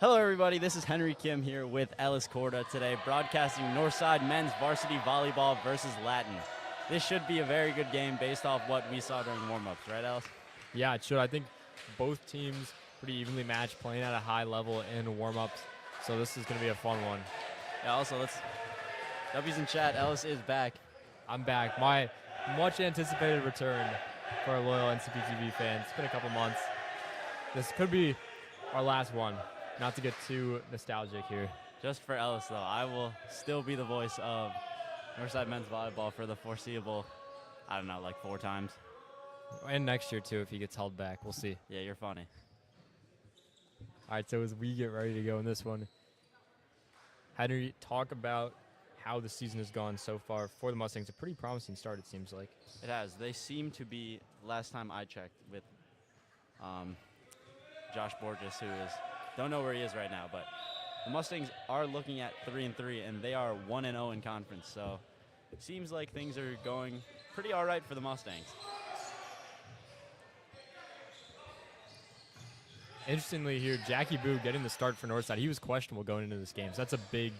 Hello, everybody. This is Henry Kim here with Ellis Corda today, broadcasting Northside men's varsity volleyball versus Latin. This should be a very good game based off what we saw during warm-ups, right, Ellis? Yeah, it should. I think both teams pretty evenly matched, playing at a high level in warm-ups, so this is going to be a fun one. Yeah, also, W's in chat. Ellis is back. I'm back. My much-anticipated return for our loyal NCP TV fans. It's been a couple months. This could be our last one. Not to get too nostalgic here. Just for Ellis, though, I will still be the voice of Northside men's volleyball for the foreseeable, I don't know, like 4 times. And next year, too, if he gets held back. We'll see. Yeah, you're funny. All right, so as we get ready to go in this one, Henry, talk about how the season has gone so far for the Mustangs. A pretty promising start, it seems like. It has. They seem to be, last time I checked, with Josh Borges, who is, don't know where he is right now, but the Mustangs are looking at 3-3, and they are 1-0 in conference. So it seems like things are going pretty all right for the Mustangs. Interestingly here, Jackie Boo getting the start for Northside. He was questionable going into this game, so that's a big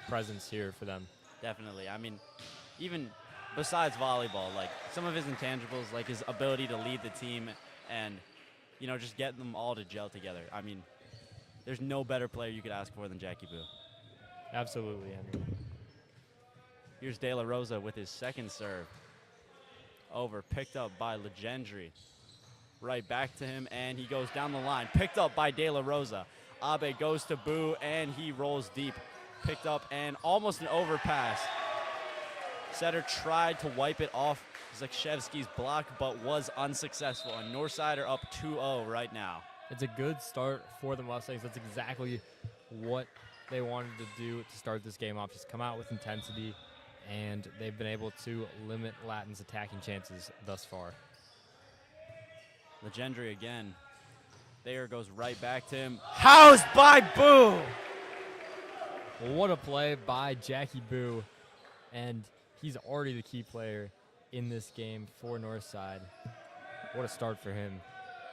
presence here for them. Definitely. I mean, even besides volleyball, like some of his intangibles, like his ability to lead the team and, you know, just getting them all to gel together. I mean, there's no better player you could ask for than Jackie Boo. Absolutely, Henry. Here's De La Rosa with his second serve. Over, picked up by Legendry. Right back to him, and he goes down the line. Picked up by De La Rosa. Abe goes to Boo, and he rolls deep. Picked up, and almost an overpass. Setter tried to wipe it off Zakshevsky's block, but was unsuccessful. And Northside are up 2-0 right now. It's a good start for the Mustangs. That's exactly what they wanted to do to start this game off. Just come out with intensity, and they've been able to limit Latin's attacking chances thus far. Legendry again. Thayer goes right back to him. Housed by Boo! What a play by Jackie Boo, and he's already the key player in this game for Northside. What a start for him.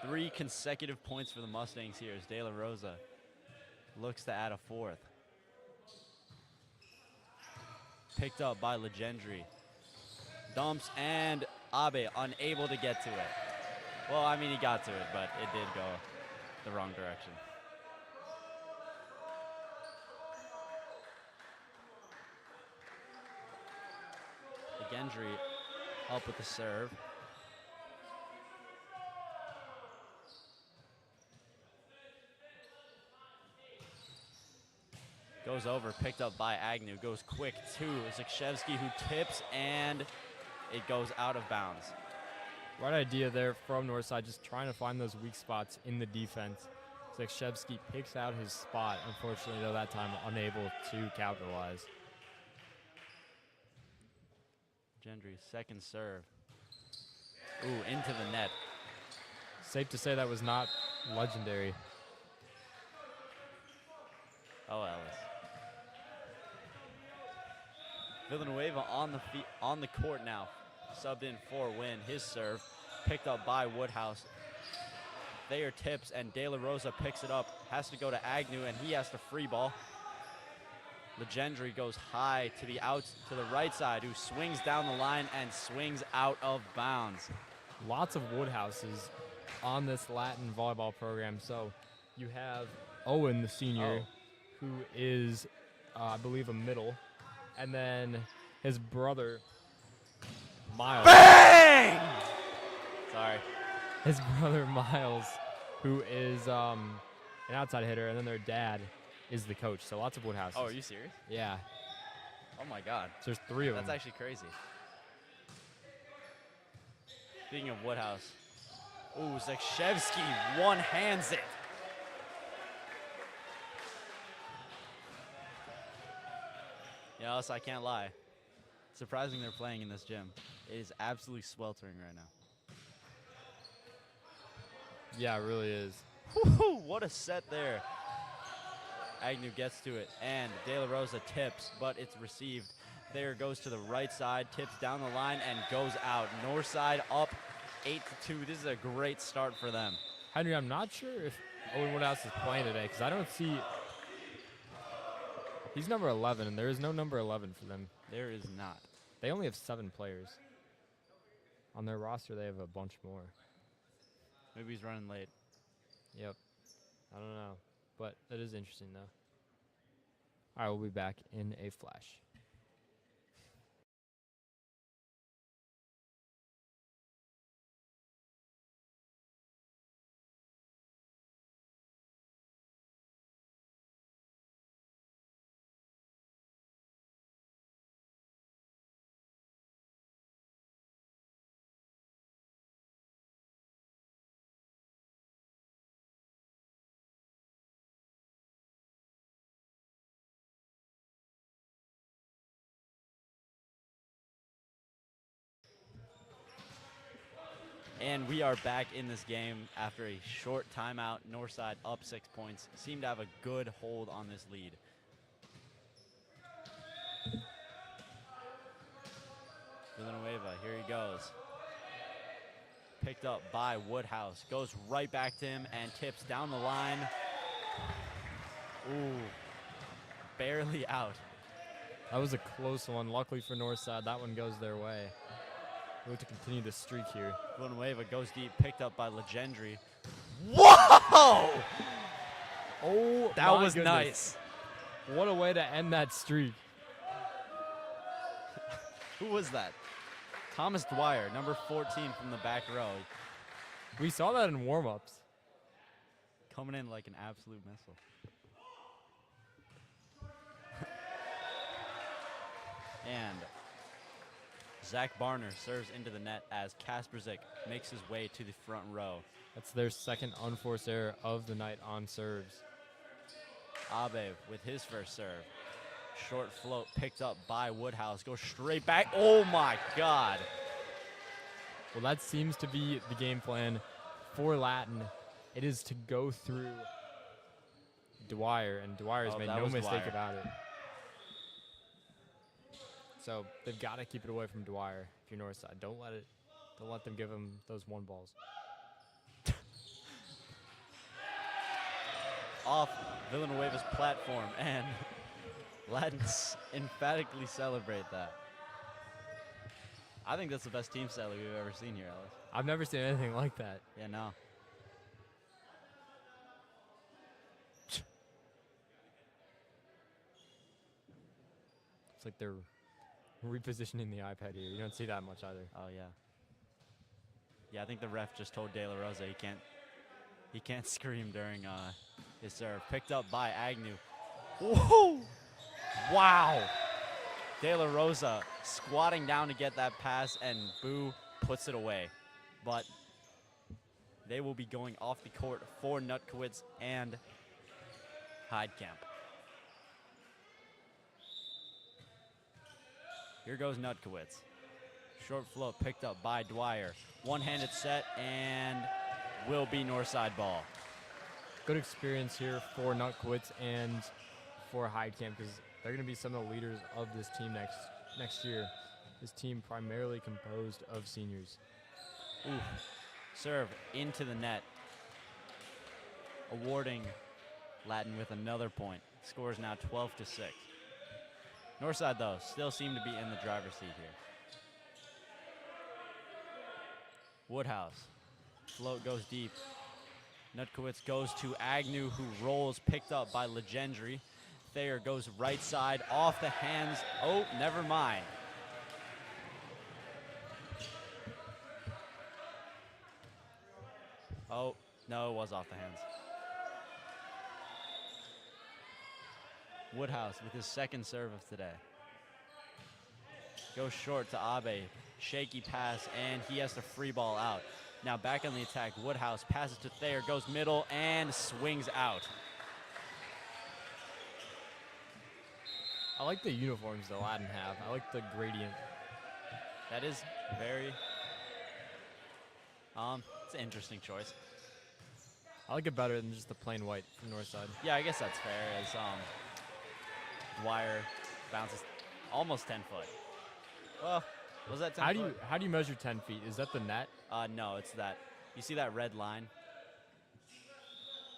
3 consecutive points for the Mustangs here as De La Rosa looks to add a 4th. Picked up by Legendry. Dumps, and Abe unable to get to it. Well, I mean, he got to it, but it did go the wrong direction. Legendry up with the serve. Goes over, picked up by Agnew, goes quick to Zakshevsky, who tips, and it goes out of bounds. Right idea there from Northside, just trying to find those weak spots in the defense. Zakshevsky picks out his spot, unfortunately, though, that time unable to capitalize. Gendry's second serve. Ooh, into the net. Safe to say that was not legendary. Oh, Ellis. Villanueva on the court now. Subbed in for Win. His serve picked up by Woodhouse. Thayer tips, and De La Rosa picks it up. Has to go to Agnew, and he has to free ball. Legendry goes high to the right side, who swings down the line and swings out of bounds. Lots of Woodhouses on this Latin volleyball program. So you have Owen, the senior, who is, I believe, a middle. And then his brother, Miles. Bang! Sorry. His brother, Miles, who is an outside hitter, and then their dad is the coach. So lots of Woodhouses. Oh, are you serious? Yeah. Oh, my God. So there's 3 of them. That's actually crazy. Speaking of Woodhouse. Ooh, Zakshevsky one-hands it. Yeah, Ellis, I can't lie. Surprising they're playing in this gym. It is absolutely sweltering right now. Yeah, it really is. Woo-hoo, what a set there. Agnew gets to it, and De La Rosa tips, but it's received. Thayer goes to the right side, tips down the line, and goes out. Northside up 8-2. This is a great start for them. Henry, I'm not sure if Owen Woodhouse is playing today, because I don't see. He's number 11, and there is no number 11 for them. There is not. They only have 7 players. On their roster, they have a bunch more. Maybe he's running late. Yep. I don't know. But that is interesting, though. All right, we'll be back in a flash. And we are back in this game after a short timeout. Northside up 6 points. Seem to have a good hold on this lead. Villanueva, here he goes. Picked up by Woodhouse. Goes right back to him and tips down the line. Ooh, barely out. That was a close one. Luckily for Northside, that one goes their way. We have to continue the streak here. Villanueva goes deep, picked up by Legendary. Whoa! Oh, That was goodness. nice. What a way to end that streak. Who was that? Thomas Dwyer, number 14 from the back row. We saw that in warm-ups. Coming in like an absolute missile. And Zach Barner serves into the net as Kasperzik makes his way to the front row. That's their second unforced error of the night on serves. Abe with his first serve. Short float picked up by Woodhouse. Goes straight back. Oh my God. Well, that seems to be the game plan for Latin. It is to go through Dwyer, and Dwyer has made that no was mistake Dwyer. about it. So they've got to keep it away from Dwyer if you're Northside. Don't let them give him those one balls. Off Villanueva's platform, and Latin's emphatically celebrate that. I think that's the best team salad we've ever seen here, Ellis. I've never seen anything like that. Yeah, no. It's like they're repositioning the iPad here. You don't see that much either. Oh yeah. Yeah, I think the ref just told De La Rosa he can't scream during his serve. Picked up by Agnew. Whoa! Wow. De La Rosa squatting down to get that pass, and Boo puts it away. But they will be going off the court for Nutkowitz and Heidkamp. Here goes Nutkowitz. Short float picked up by Dwyer. One-handed set, and will be Northside ball. Good experience here for Nutkowitz and for Heidkamp, because they're going to be some of the leaders of this team next year. This team primarily composed of seniors. Ooh. Serve into the net. Awarding Latin with another point. Score is now 12-6. Northside, though, still seem to be in the driver's seat here. Woodhouse. Float goes deep. Nutkowitz goes to Agnew, who rolls, picked up by Legendary. Thayer goes right side, off the hands. Oh, never mind. Oh, no, it was off the hands. Woodhouse with his second serve of today. Goes short to Abe. Shaky pass, and he has to free ball out. Now back on the attack, Woodhouse passes to Thayer, goes middle, and swings out. I like the uniforms the Latin have. I like the gradient. That is very, it's an interesting choice. I like it better than just the plain white from Northside. Yeah, I guess that's fair, as Dwyer bounces almost 10 foot. Well, was that 10 foot? How do you measure 10 feet? Is that the net? No, it's that. You see that red line?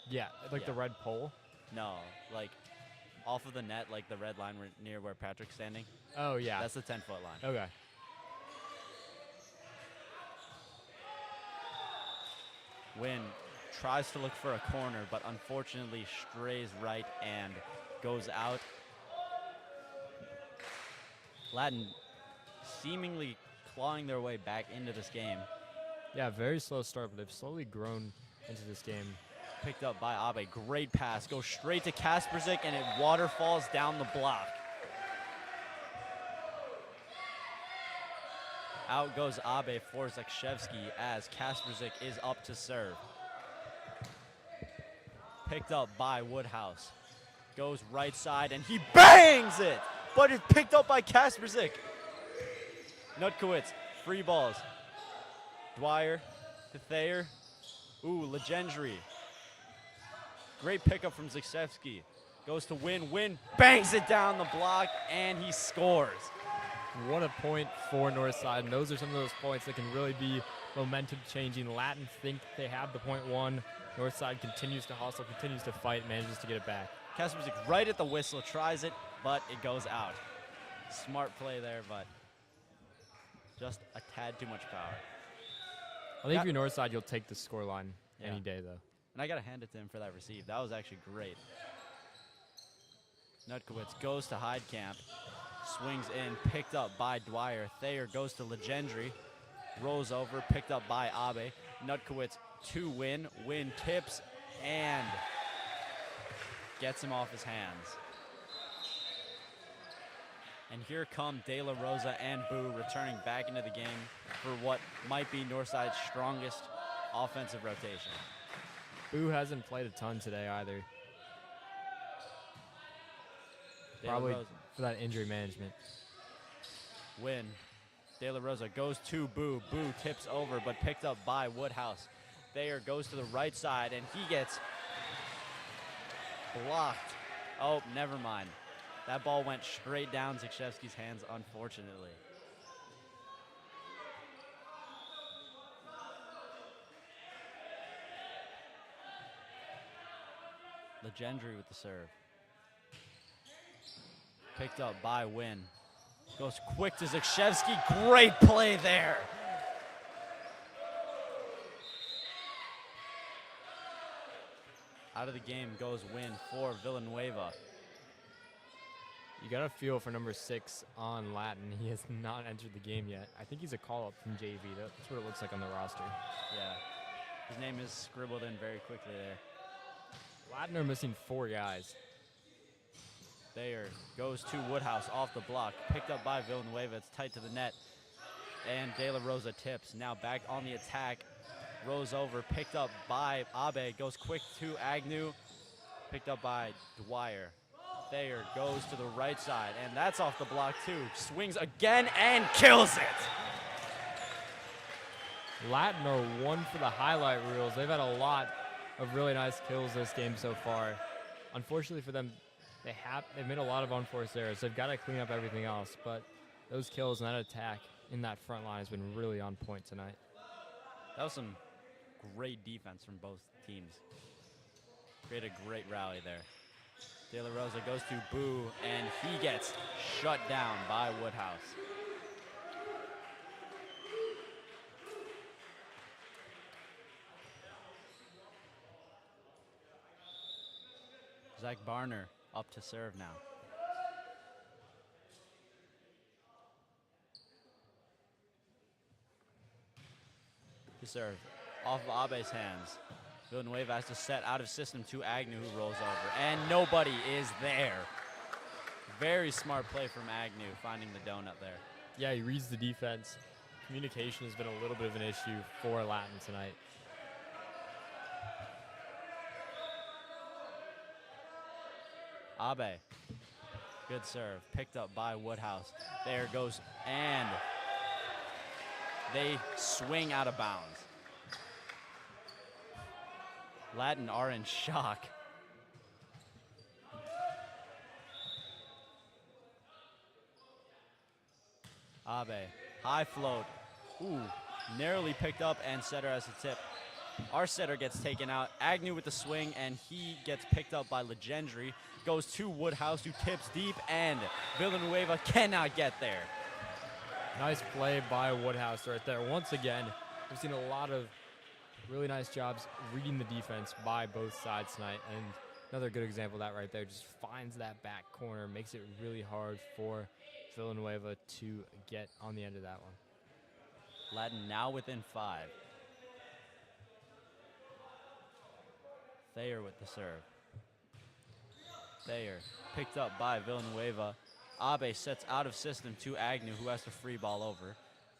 Yeah, like the Yeah. red pole. No, like off of the net, like the red line near where Patrick's standing. Oh, yeah. That's the 10-foot line. Okay. Wynn tries to look for a corner, but unfortunately strays right and goes out. Latin seemingly clawing their way back into this game. Yeah, very slow start, but they've slowly grown into this game. Picked up by Abe. Great pass. Goes straight to Kasperzik, and it waterfalls down the block. Out goes Abe for Zakshevsky as Kasperzik is up to serve. Picked up by Woodhouse. Goes right side, and he bangs it! But it's picked up by Kasperzik. Nutkowitz, free balls. Dwyer to Thayer. Ooh, Legendry. Great pickup from Zakshevsky. Goes to Wynn. Wynn bangs it down the block, and he scores. What a point for Northside, and those are some of those points that can really be momentum changing. Latin think they have the point one. Northside continues to hustle, continues to fight, manages to get it back. Kasperzik right at the whistle, tries it, but it goes out. Smart play there, but just a tad too much power. I think if you're Northside, you'll take the scoreline any day, though. And I got to hand it to him for that receive. That was actually great. Nutkowitz goes to Heidkamp. Swings in, picked up by Dwyer. Thayer goes to Legendry. Rolls over, picked up by Abe. Nutkowitz to Wynn. Wynn tips and gets him off his hands. And here come De La Rosa and Boo returning back into the game for what might be Northside's strongest offensive rotation. Boo hasn't played a ton today either. Probably for that injury management. Win. De La Rosa goes to Boo. Boo tips over, but picked up by Woodhouse. Thayer goes to the right side, and he gets blocked. Oh, never mind. That ball went straight down Zakshevsky's hands, unfortunately. Legendry with the serve. Picked up by Wynn. Goes quick to Zakshevsky. Great play there. Out of the game goes Wynn for Villanueva. You got to feel for number 6 on Latin. He has not entered the game yet. I think he's a call-up from JV. That's what it looks like on the roster. Yeah. His name is scribbled in very quickly there. Latin are missing 4 guys. Thayer goes to Woodhouse off the block. Picked up by Villanueva. It's tight to the net. And De La Rosa tips. Now back on the attack. Rose over. Picked up by Abe. Goes quick to Agnew. Picked up by Dwyer. Thayer goes to the right side. And that's off the block too. Swings again and kills it. Latin are one for the highlight reels. They've had a lot of really nice kills this game so far. Unfortunately for them, they've made a lot of unforced errors. They've got to clean up everything else, but those kills and that attack in that front line has been really on point tonight. That was some great defense from both teams. Created a great rally there. De La Rosa goes to Boo, and he gets shut down by Woodhouse. Zach Barner up to serve now. To serve off of Abe's hands. Villanueva has to set out of system to Agnew, who rolls over, and nobody is there. Very smart play from Agnew, finding the donut there. Yeah, he reads the defense. Communication has been a little bit of an issue for Latin tonight. Abe, good serve, picked up by Woodhouse. There goes, and they swing out of bounds. Latin are in shock. Abe, high float. Ooh, narrowly picked up, and setter has a tip. Our setter gets taken out. Agnew with the swing, and he gets picked up by Legendary. Goes to Woodhouse, who tips deep, and Villanueva cannot get there. Nice play by Woodhouse right there. Once again, we've seen a lot of really nice jobs reading the defense by both sides tonight, and another good example of that right there. Just finds that back corner, makes it really hard for Villanueva to get on the end of that one. Latin now within 5. Thayer with the serve. Thayer picked up by Villanueva. Abe sets out of system to Agnew, who has to free ball over.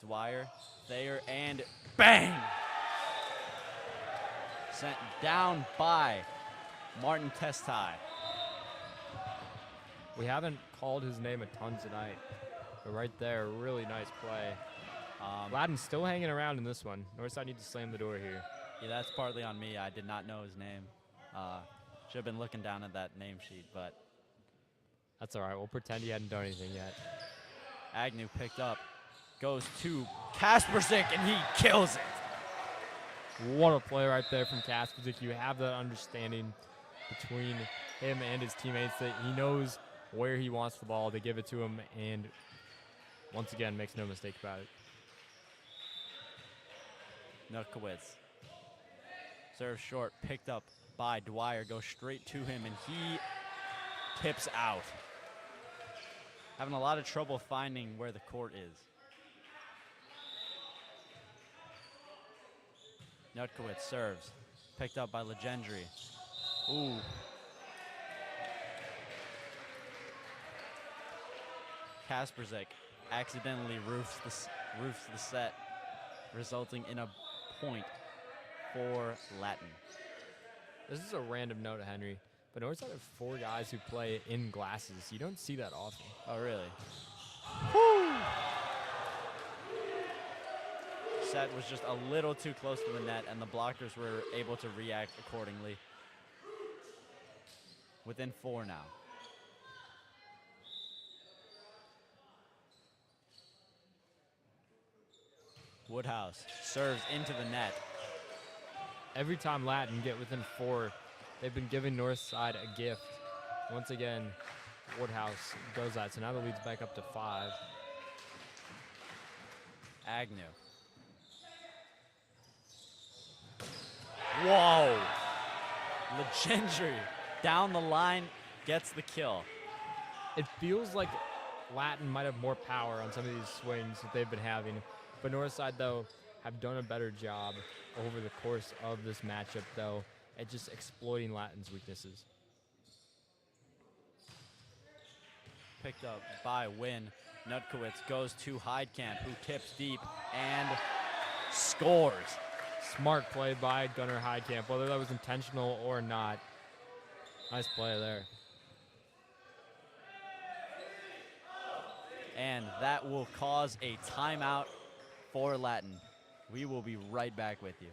Dwyer, Thayer, and bang! Sent down by Martin Testai. We haven't called his name a ton tonight, but right there, really nice play. Ladden's still hanging around in this one. Northside needs to slam the door here. Yeah, that's partly on me. I did not know his name. Should have been looking down at that name sheet, but that's all right. We'll pretend he hadn't done anything yet. Agnew picked up, goes to Kasperzik, and he kills it. What a play right there from Kasperzik. You have that understanding between him and his teammates that he knows where he wants the ball to give it to him, and once again, makes no mistake about it. Nutkowitz. Serve short, picked up by Dwyer, goes straight to him, and he tips out. Having a lot of trouble finding where the court is. Nutkowitz serves, picked up by Legendary. Ooh. Kasperzik accidentally roofs the set, resulting in a point for Latin. This is a random note, Henry, but Northside have 4 guys who play in glasses. You don't see that often. Oh, really? Woo! Set was just a little too close to the net, and the blockers were able to react accordingly. Within 4 now. Woodhouse serves into the net. Every time Latin get within 4, they've been giving Northside a gift. Once again, Woodhouse does that, so now the lead's back up to 5. Agnew. Whoa! Legendary down the line gets the kill. It feels like Latin might have more power on some of these swings that they've been having, but Northside, though, have done a better job over the course of this matchup, though, at just exploiting Latin's weaknesses. Picked up by Wynn. Nutkowitz goes to Heidkamp, who tips deep and scores. Smart play by Gunnar Heidkamp, whether that was intentional or not. Nice play there. And that will cause a timeout for Latin. We will be right back with you.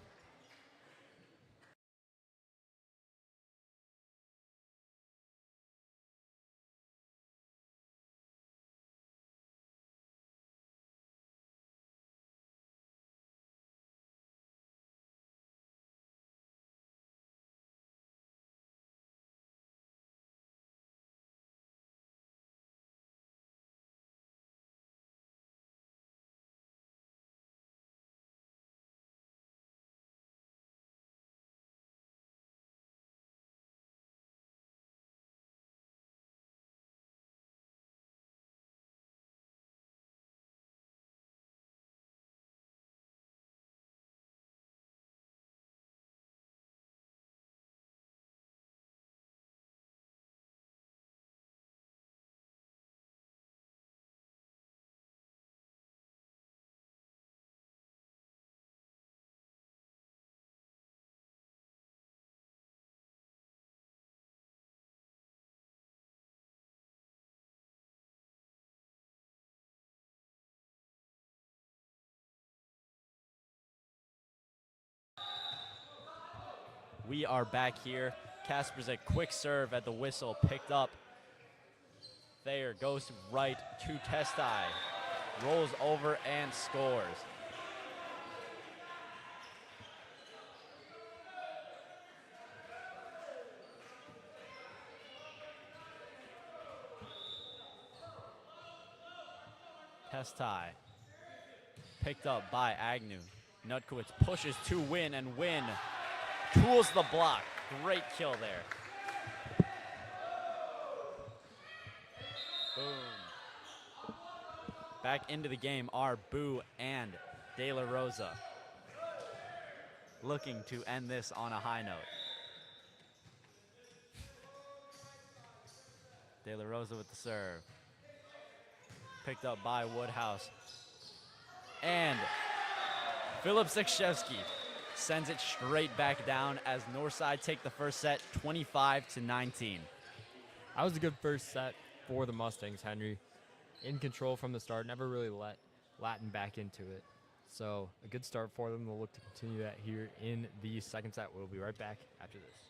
We are back here. Kasperzik, quick serve at the whistle, picked up. Thayer goes right to Testai, rolls over and scores. last tie. Picked up by Agnew. Nutkowitz pushes to Win, and Win tools the block. Great kill there. Boom. Back into the game are Boo and De La Rosa, looking to end this on a high note. De La Rosa with the serve. Picked up by Woodhouse. And Philip Zakshevsky sends it straight back down as Northside take the first set 25-19. That was a good first set for the Mustangs, Henry. In control from the start, never really let Latin back into it. So a good start for them. They'll look to continue that here in the second set. We'll be right back after this.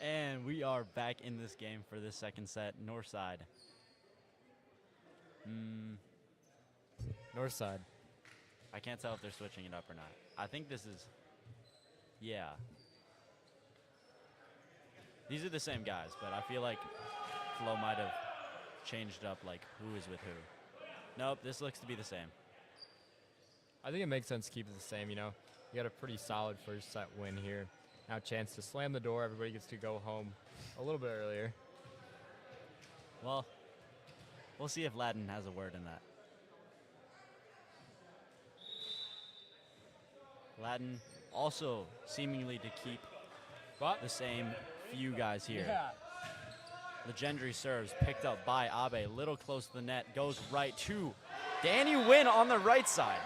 And we are back in this game for this second set. Northside. Northside. I can't tell if they're switching it up or not. I think this is, yeah. These are the same guys, but I feel like Flo might have changed up like who is with who. Nope, this looks to be the same. I think it makes sense to keep it the same, you know. You got a pretty solid first set win here. Now a chance to slam the door. Everybody gets to go home a little bit earlier. Well, we'll see if Latin has a word in that. Latin also seemingly to keep the same few guys here. Yeah. Legendary serves picked up by Abe, little close to the net, goes right to Danny Wynn on the right side.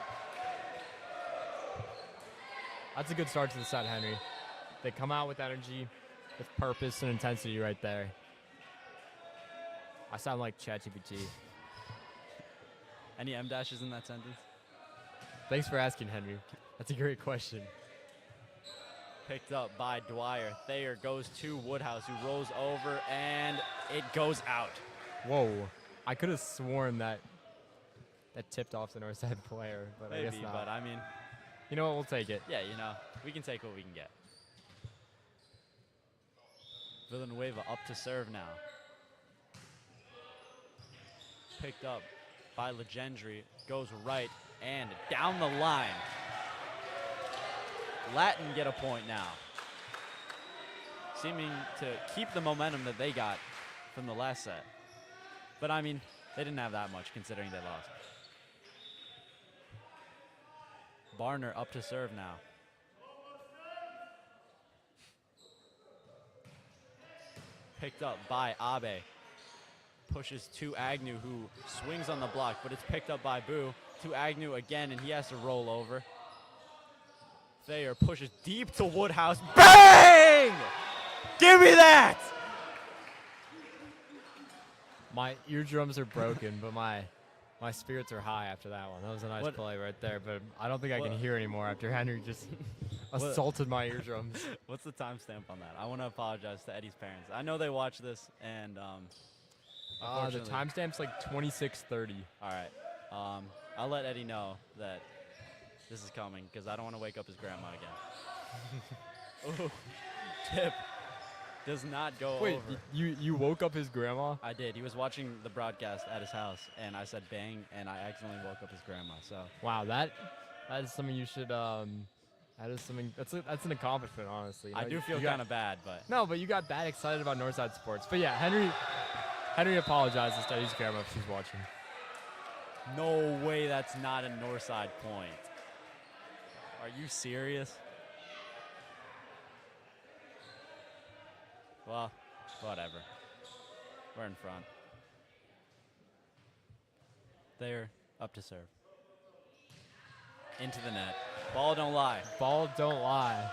That's a good start to the set, Henry. They come out with energy, with purpose and intensity right there. I sound like ChatGPT. Any M dashes in that sentence? Thanks for asking, Henry. That's a great question. Picked up by Dwyer. Thayer goes to Woodhouse, who rolls over, and it goes out. Whoa. I could have sworn that tipped off the Northside player, but Maybe, I guess not. but I mean, You know what? We'll take it. Yeah, you know, we can take what we can get. Villanueva up to serve now. Picked up by Legendry, goes right and down the line. Latin get a point now. Seeming to keep the momentum that they got from the last set. But I mean, they didn't have that much considering they lost. Barner up to serve now. Picked up by Abe. Pushes to Agnew, who swings on the block, but it's picked up by Boo. To Agnew again, and he has to roll over. Thayer pushes deep to Woodhouse. Bang! Give me that! My eardrums are broken, but my spirits are high after that one. That was a nice play right there, but I don't think I can hear anymore after Henry just assaulted my eardrums. What's the timestamp on that? I want to apologize to Eddie's parents. I know they watch this, and the timestamp's like 26:30. All right. I'll let Eddie know that this is coming because I don't want to wake up his grandma again. Ooh, tip does not go over. Wait, you woke up his grandma? I did. He was watching the broadcast at his house, and I said bang, and I accidentally woke up his grandma. So wow, that is something you should. That is something that's an accomplishment, honestly. You know, I do feel kind of bad, but no, but you got that excited about Northside sports. But yeah, Henry apologizes to Eddie's grandma if she's watching. No way, that's not a Northside point. Are you serious? Well, whatever. We're in front. They're up to serve. Into the net. Ball don't lie. Ball don't lie.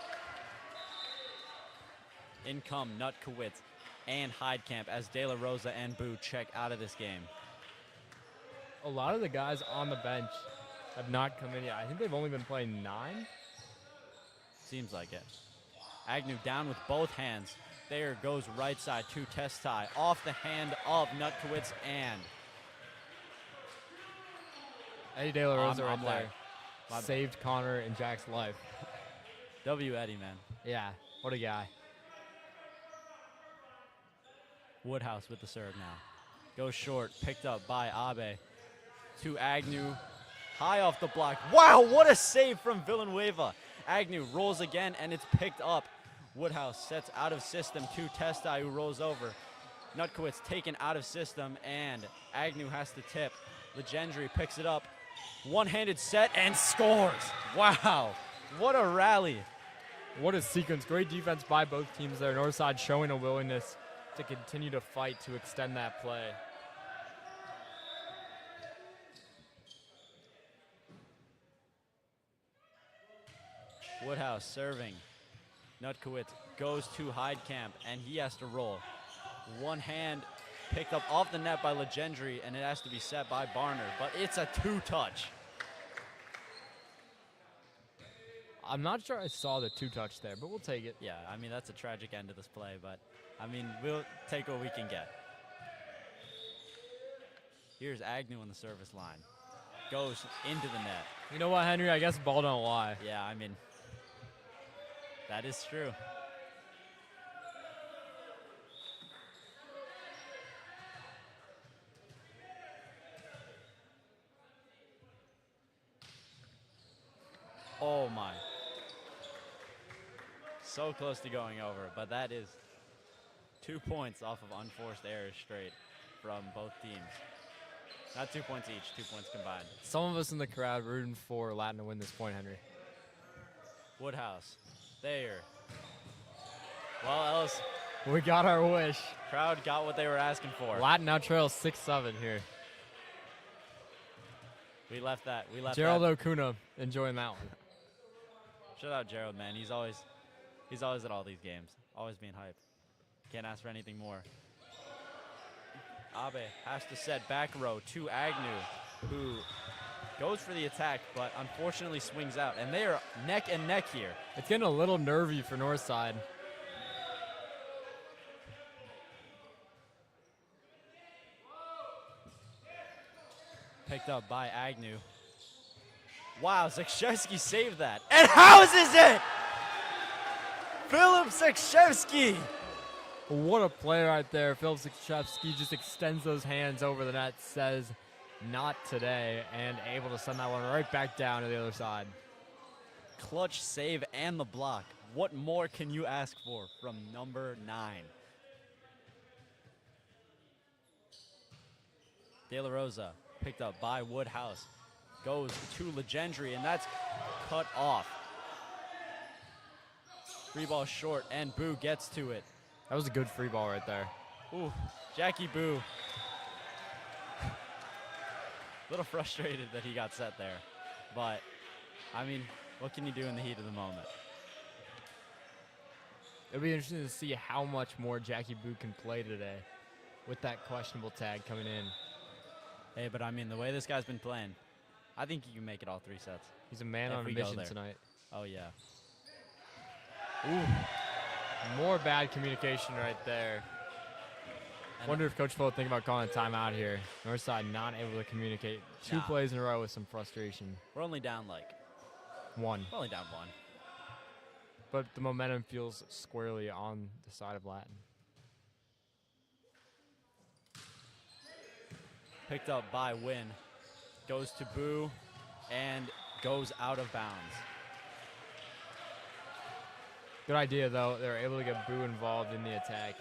In come Nutkowitz and Heidkamp as De La Rosa and Boo check out of this game. A lot of the guys on the bench have not come in yet. I think they've only been playing 9. Seems like it. Agnew down with both hands. There goes right side to Testai. Off the hand of Nutkowitz and Eddie De La Rosa I'm right there. Saved Connor and Jack's life. W. Eddie, man. Yeah, what a guy. Woodhouse with the serve now. Goes short, picked up by Abe. To Agnew, high off the block. Wow, what a save from Villanueva. Agnew rolls again, and it's picked up. Woodhouse sets out of system to Testai, who rolls over. Nutkowitz taken out of system, and Agnew has to tip. Legendry picks it up. One-handed set and scores. Wow, what a rally. What a sequence. Great defense by both teams there. Northside showing a willingness to continue to fight to extend that play. Woodhouse serving. Nutkowitz goes to Heidkamp, and he has to roll. One hand picked up off the net by Legendry, and it has to be set by Barner, but it's a 2-touch. I'm not sure I saw the 2-touch there, but we'll take it. Yeah, I mean, that's a tragic end to this play, but, I mean, we'll take what we can get. Here's Agnew on the service line. Goes into the net. You know what, Henry? I guess ball don't lie. Yeah, I mean, that is true. Oh my. So close to going over, but that is 2 points off of unforced errors straight from both teams. Not 2 points each, 2 points combined. Some of us in the crowd rooting for Latin to win this point, Henry. Woodhouse. There. Well, Ellis. We got our wish. Crowd got what they were asking for. Latin now trails 6-7 here. We left that. Gerald Okuna enjoying that one. Shout out Gerald, man. He's always at all these games. Always being hype. Can't ask for anything more. Abe has to set back row to Agnew, who goes for the attack, but unfortunately swings out. And they are neck and neck here. It's getting a little nervy for Northside. Picked up by Agnew. Wow, Zakshevsky saved that. And houses it! Philip Zakshevsky! What a play right there. Philip Zakshevsky just extends those hands over the net, says, not today, and able to send that one right back down to the other side. Clutch save and the block. What more can you ask for from number 9? De La Rosa picked up by Woodhouse. Goes to Legendry, and that's cut off. Free ball short, and Boo gets to it. That was a good free ball right there. Ooh, Jackie Boo. A little frustrated that he got set there. But, I mean, what can you do in the heat of the moment? It'll be interesting to see how much more Jackie Boo can play today with that questionable tag coming in. Hey, but I mean, the way this guy's been playing, I think he can make it all 3 sets. He's a man on a mission tonight. Oh, yeah. Ooh, more bad communication right there. Wonder if Coach Flo will think about calling a timeout here. Northside not able to communicate. 2 plays in a row with some frustration. We're only down like 1. We're only down 1. But the momentum feels squarely on the side of Latin. Picked up by Win. Goes to Boo and goes out of bounds. Good idea, though. They were able to get Boo involved in the attack.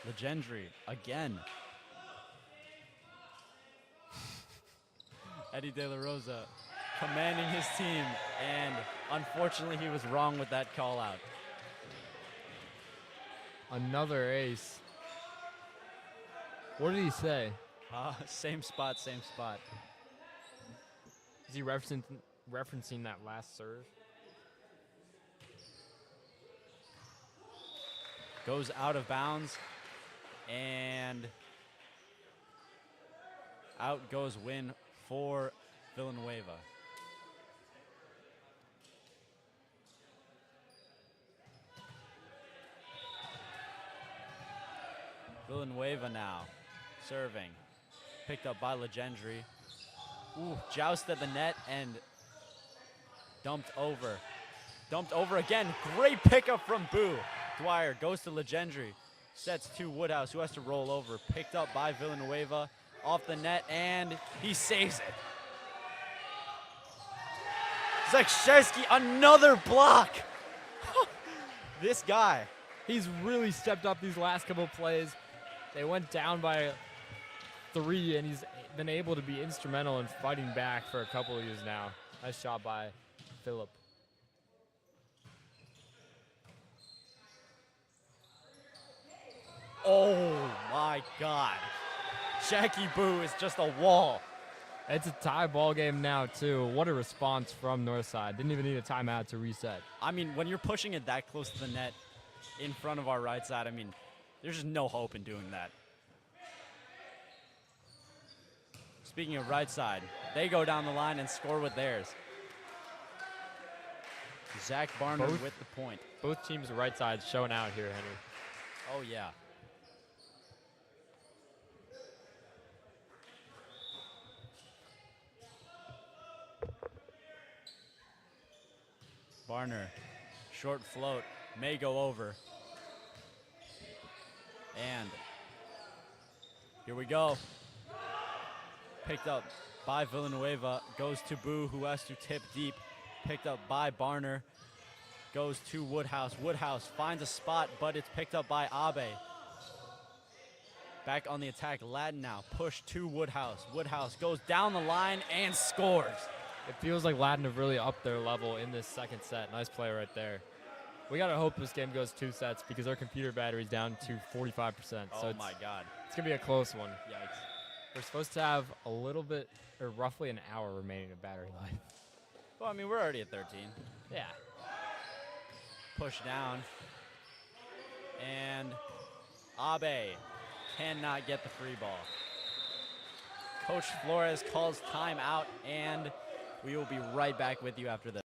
Legendry again. Eddie De La Rosa commanding his team, and unfortunately he was wrong with that call out. Another ace. What did he say? Same spot, same spot. Is he referencing that last serve? Goes out of bounds, and out goes Win for Villanueva. Villanueva now serving. Picked up by Legendry. Ooh, joust at the net and dumped over. Dumped over again. Great pickup from Boo. Dwyer goes to Legendry. Sets to Woodhouse, who has to roll over. Picked up by Villanueva. Off the net, and he saves it. Zakshevsky, another block. This guy. He's really stepped up these last couple of plays. They went down by 3, and he's been able to be instrumental in fighting back for a couple of years now. Nice shot by Philip. Oh, my God. Jackie Boo is just a wall. It's a tie ball game now, too. What a response from Northside. Didn't even need a timeout to reset. I mean, when you're pushing it that close to the net in front of our right side, I mean, there's just no hope in doing that. Speaking of right side, they go down the line and score with theirs. Zach Barner with the point. Both teams' right sides showing out here, Henry. Oh, yeah. Barner, short float, may go over. And here we go. Picked up by Villanueva, goes to Boo, who has to tip deep. Picked up by Barner, goes to Woodhouse. Woodhouse finds a spot, but it's picked up by Abe. Back on the attack, Latin now, push to Woodhouse. Woodhouse goes down the line and scores. It feels like Latin have really upped their level in this second set. Nice play right there. We got to hope this game goes 2 sets because our computer battery's down to 45%. Oh, my God. It's going to be a close one. Yikes. We're supposed to have a little bit, or roughly an hour remaining of battery life. Well, I mean, we're already at 13. Yeah. Push down. And Abe cannot get the free ball. Coach Flores calls timeout, and we will be right back with you after this.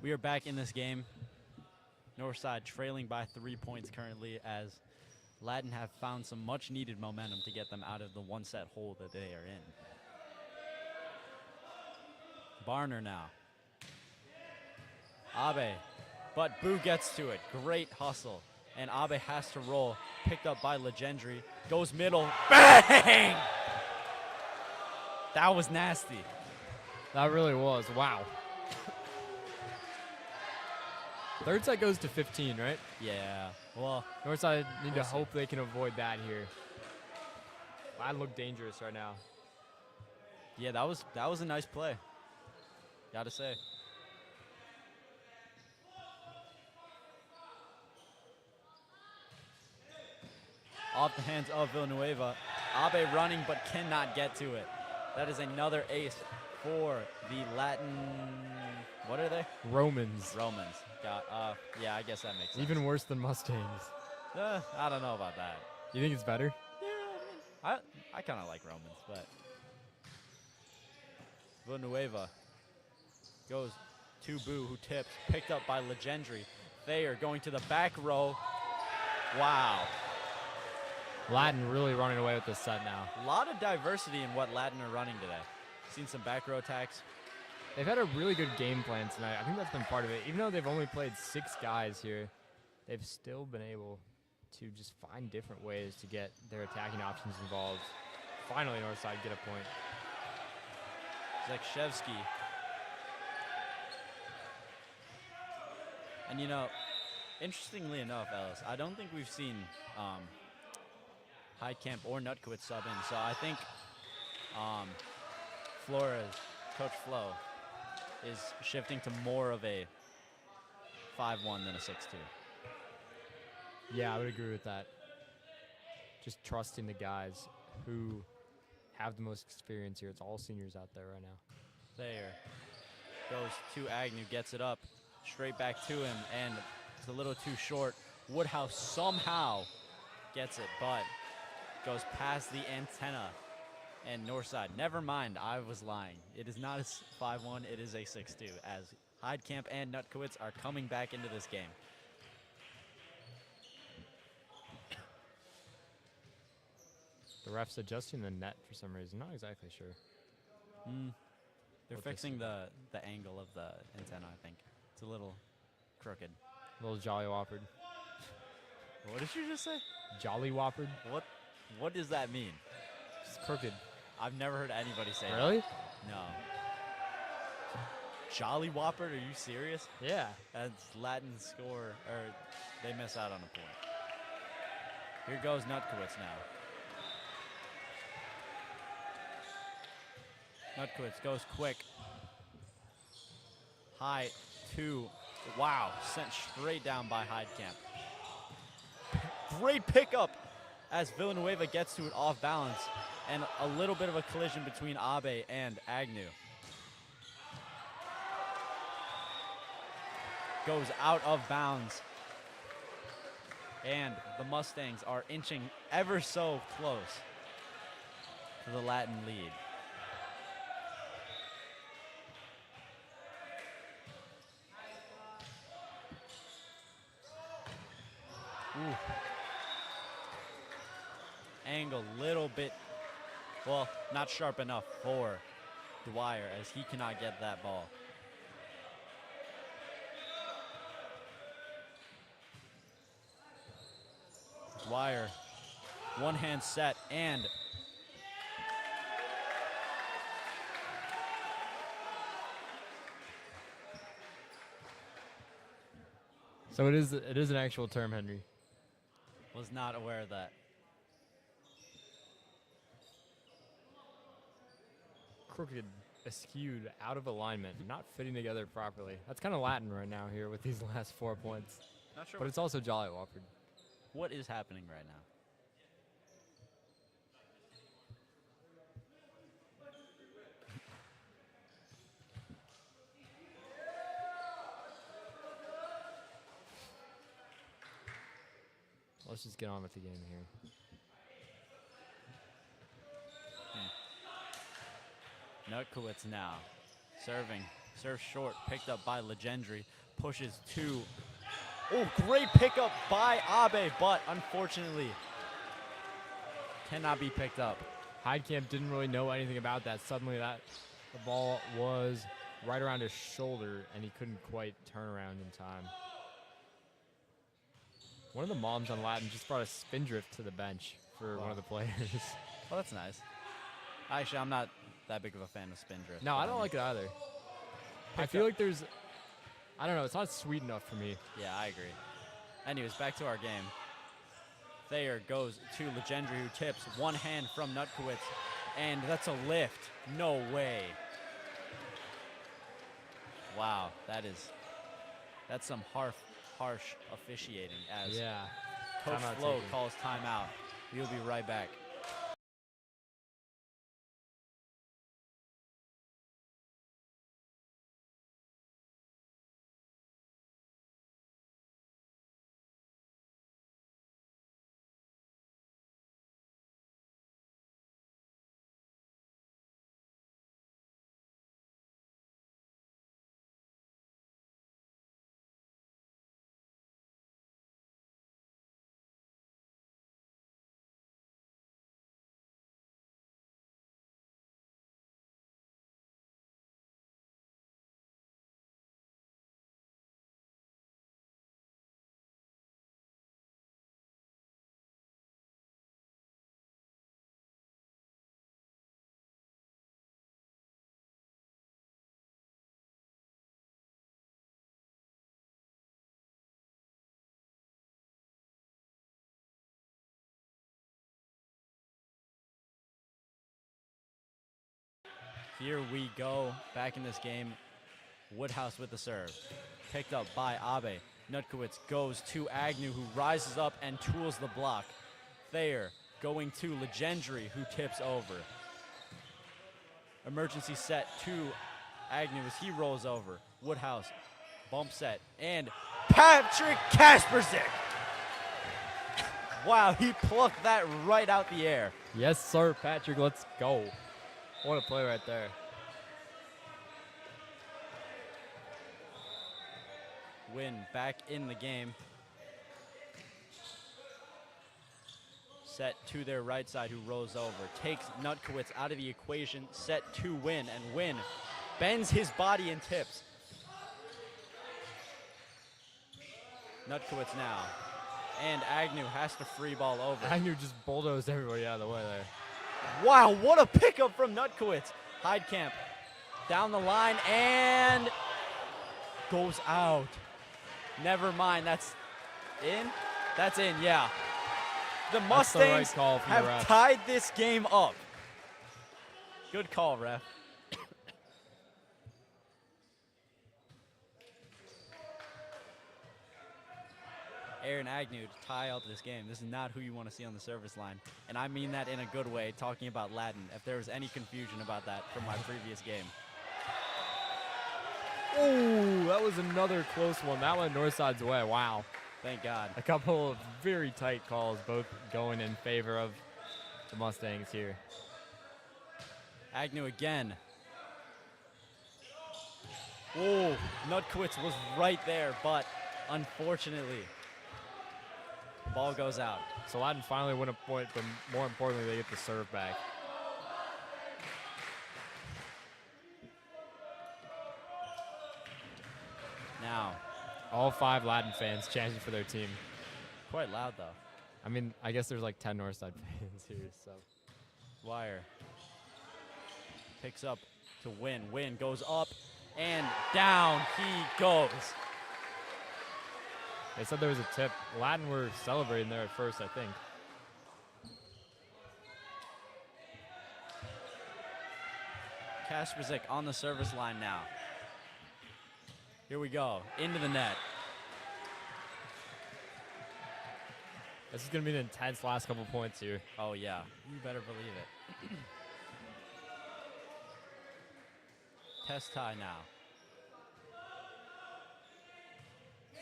We are back in this game. Northside trailing by 3 points currently as Latin have found some much needed momentum to get them out of the one-set hole that they are in. Barner now. Abe, but Boo gets to it. Great hustle. And Abe has to roll. Picked up by Legendary. Goes middle. Bang! That was nasty. That really was. Wow. Third set goes to 15, right? Yeah. Well, Northside need to see. hope they can avoid that here. Latin look dangerous right now. yeah, that was a nice play. Gotta say. Off the hands of Villanueva. Abe running but cannot get to it. That is another ace for the Latin. What are they? Romans. Romans. Yeah, I guess that makes sense. Even worse than Mustangs. I don't know about that. You think it's better? Yeah, I kind of like Romans, but Villanueva goes to Boo, who tips, picked up by Legendary. Thayer going to the back row. Wow. Latin really running away with this set now. A lot of diversity in what Latin are running today. Seen some back row attacks. They've had a really good game plan tonight. I think that's been part of it. Even though they've only played 6 guys here, they've still been able to just find different ways to get their attacking options involved. Finally, Northside get a point. Zakshevsky. And you know, interestingly enough, Ellis, I don't think we've seen Heidkamp or Nutkowitz sub in. So I think Flores, Coach Flo, is shifting to more of a 5-1 than a 6-2. Yeah, I would agree with that. Just trusting the guys who have the most experience here. It's all seniors out there right now. Thayer goes to Agnew, gets it up, straight back to him, and it's a little too short. Woodhouse somehow gets it, but goes past the antenna. And Northside, never mind, I was lying. It is not a 5-1, it is a 6-2, as Heidkamp and Nutkowitz are coming back into this game. The ref's adjusting the net for some reason. Not exactly sure. They're What fixing the angle of the antenna, I think. It's a little crooked. A little jolly whoppered. What did you just say? Jolly whoppered? What does that mean? It's crooked. I've never heard anybody say that. Really? No. Jolly Whopper, are you serious? Yeah. That's Latin score, or they miss out on a point. Here goes Nutkowitz now. Nutkowitz goes quick. High two. Wow, sent straight down by Heidkamp. Great pickup as Villanueva gets to it off balance. And a little bit of a collision between Abe and Agnew. Goes out of bounds. And the Mustangs are inching ever so close to the Latin lead. Ooh. Angle little bit, well, not sharp enough for Dwyer as he cannot get that ball. Dwyer, one hand set, and So it is an actual term, Henry. was not aware of that. Crooked, askewed, out of alignment, not fitting together properly. That's kind of Latin right now here with these last 4 points. Not sure But it's also jolly whoppered. what is happening right now. Let's just get on with the game here. Nutkowitz now serving, Serve short, picked up by Legendary. Pushes to. Oh, great pickup by Abe, but unfortunately cannot be picked up. Heidkamp didn't really know anything about that. Suddenly the ball was right around his shoulder, and he couldn't quite turn around in time. One of the moms on Latin just brought a spindrift to the bench for one of the players. Well, that's nice. Actually, I'm not that big of a fan of spindrift. No, I don't like it either. I feel like there's, I don't know, it's not sweet enough for me. Yeah, I agree. Anyways, back to our game. Thayer goes to Legendary, who tips one hand from Nutkowitz, and that's a lift. No way. Wow, that's some harsh officiating as Coach Flo calls timeout. We'll be right back. Here we go, back in this game. Woodhouse with the serve. Picked up by Abe. Nutkowitz goes to Agnew, who rises up and tools the block. Thayer going to Legendary, who tips over. Emergency set to Agnew as he rolls over. Woodhouse, bump set, and Patrick Kasperzik! Wow, he plucked that right out the air. Yes, sir, Patrick, let's go. What a play right there. Win back in the game. Set to their right side, who rolls over. Takes Nutkowitz out of the equation. Set to Win, and Win bends his body and tips. Nutkowitz now. And Agnew has to free ball over. Agnew just bulldozed everybody out of the way there. Wow, what a pickup from Nutkowitz. Heidkamp down the line and goes out. Never mind, that's in? That's in, yeah. The Mustangs have tied this game up. Good call, ref. Aaron Agnew to tie up this game. This is not who you want to see on the service line. And I mean that in a good way, talking about Latin, if there was any confusion about that from my previous game. Oh, that was another close one. That went Northside's way. Wow. Thank God. A couple of very tight calls, both going in favor of the Mustangs here. Agnew again. Oh, Nutkowitz was right there, but unfortunately, the ball goes out. So Latin finally win a point, but more importantly, they get the serve back. Now, all 5 Latin fans chanting for their team. Quite loud, though. I mean, I guess there's like 10 Northside fans here, so. Dwyer picks up to Win. Win goes up and down he goes. They said there was a tip. Latin were celebrating there at first, I think. Kasperzik on the service line now. Here we go, into the net. This is going to be an intense last couple points here. Oh, yeah. You better believe it. Test tie now.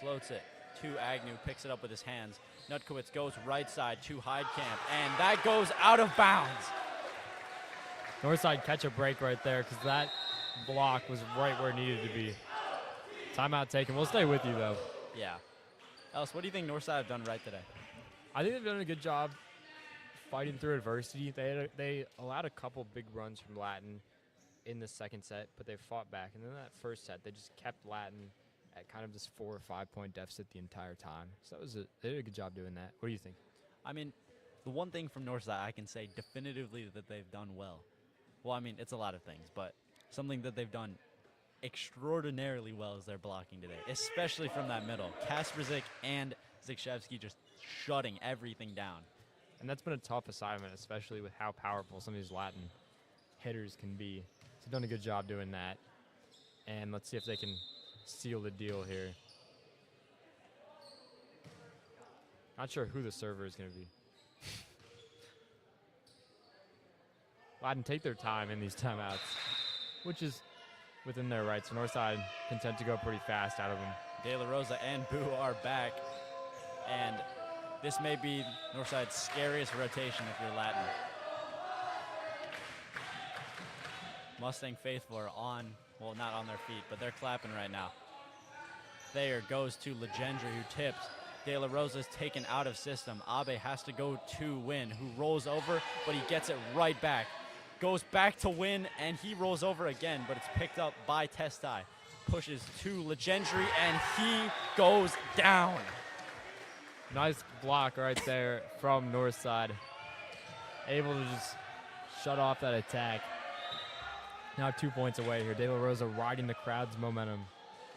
Floats it to Agnew, picks it up with his hands. Nutkowitz goes right side to Heidkamp, and that goes out of bounds. Northside catch a break right there, because that block was right where it needed to be. Timeout taken. We'll stay with you, though. Yeah. Ellis, what do you think Northside have done right today? I think they've done a good job fighting through adversity. They allowed a couple big runs from Latin in the second set, but they fought back. And then that first set, they just kept Latin at kind of this 4 or 5 point deficit the entire time. So they did a good job doing that. What do you think? I mean, the one thing from Northside I can say definitively that they've done well. Well, I mean, it's a lot of things, but something that they've done extraordinarily well is their blocking today, especially from that middle. Kasperzik and Zikshevsky just shutting everything down. And that's been a tough assignment, especially with how powerful some of these Latin hitters can be. So they've done a good job doing that. And let's see if they can seal the deal here. Not sure who the server is going to be. Latin take their time in these timeouts, which is within their rights. So Northside content to go pretty fast out of them. De La Rosa and Boo are back, and this may be Northside's scariest rotation if you're Latin. Mustang faithful are on, well, not on their feet, but they're clapping right now. Thayer goes to Legendry, who tips. De La Rosa is taken out of system. Abe has to go to Win, who rolls over, but he gets it right back. Goes back to Win, and he rolls over again, but it's picked up by Testai. Pushes to Legendry, and he goes down. Nice block right there from Northside. Able to just shut off that attack. Now 2 points away here. De La Rosa riding the crowd's momentum.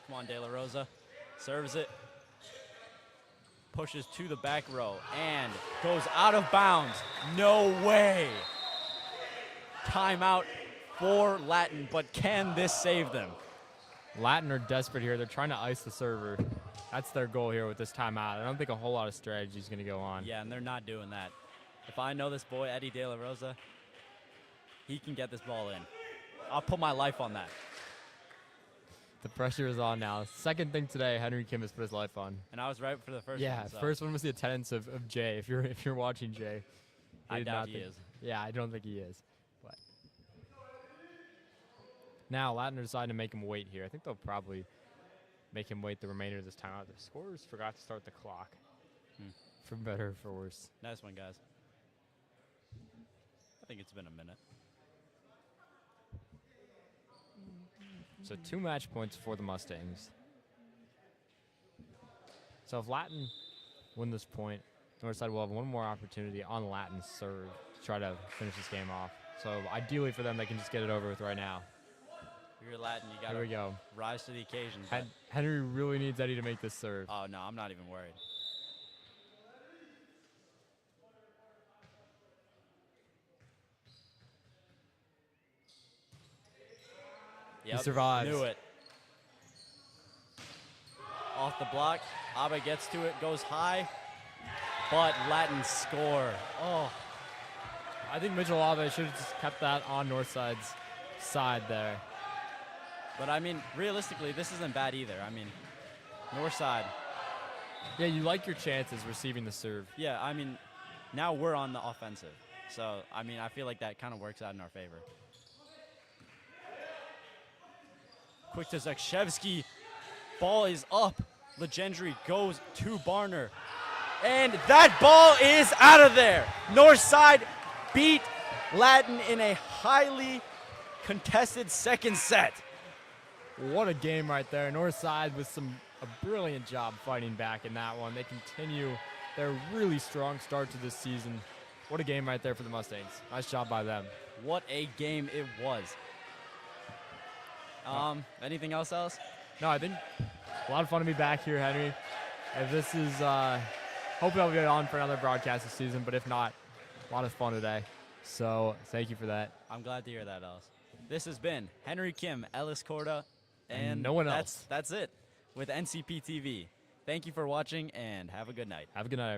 Come on, De La Rosa. Serves it. Pushes to the back row and goes out of bounds. No way. Timeout for Latin, but can this save them? Latin are desperate here. They're trying to ice the server. That's their goal here with this timeout. I don't think a whole lot of strategy is going to go on. Yeah, and they're not doing that. If I know this boy, Eddie De La Rosa, he can get this ball in. I'll put my life on that. The pressure is on now. Second thing today, Henry Kim has put his life on. And I was right for the first one. Yeah, So. first one was the attendance of Jay. If you're watching Jay, I doubt he is. Yeah, I don't think he is. But now Latin are deciding to make him wait here. I think they'll probably make him wait the remainder of this timeout. The scorers forgot to start the clock. For better or for worse. Nice one, guys. I think it's been a minute. So 2 match points for the Mustangs. So if Latin win this point, Northside will have one more opportunity on Latin's serve to try to finish this game off. So ideally for them, they can just get it over with right now. If you're Latin, you Here we go. rise to the occasion. Henry really needs Eddie to make this serve. Oh, no, I'm not even worried. Yep, He survives. Knew it. Off the block. Abe gets to it, goes high, but Latin score. Oh, I think Mitchell Abe should have just kept that on Northside's side there. but I mean, realistically, this isn't bad either. I mean, Northside. Yeah, you like your chances receiving the serve. Yeah, I mean, now we're on the offensive. So, I mean, I feel like that kind of works out in our favor. Quick to Zakshevsky. Ball is up. Legendry goes to Barner. And that ball is out of there. Northside beat Latin in a highly contested second set. What a game right there. Northside with a brilliant job fighting back in that one. They continue their really strong start to this season. What a game right there for the Mustangs. Nice job by them. What a game it was. Anything else? No, I think a lot of fun to be back here, Henry. If this is, hopefully I'll be on for another broadcast this season, but if not, a lot of fun today. So thank you for that. I'm glad to hear that, Ellis. This has been Henry Kim, Ellis Corda, and no one else. That's it with NCP TV. Thank you for watching, and have a good night. Have a good night.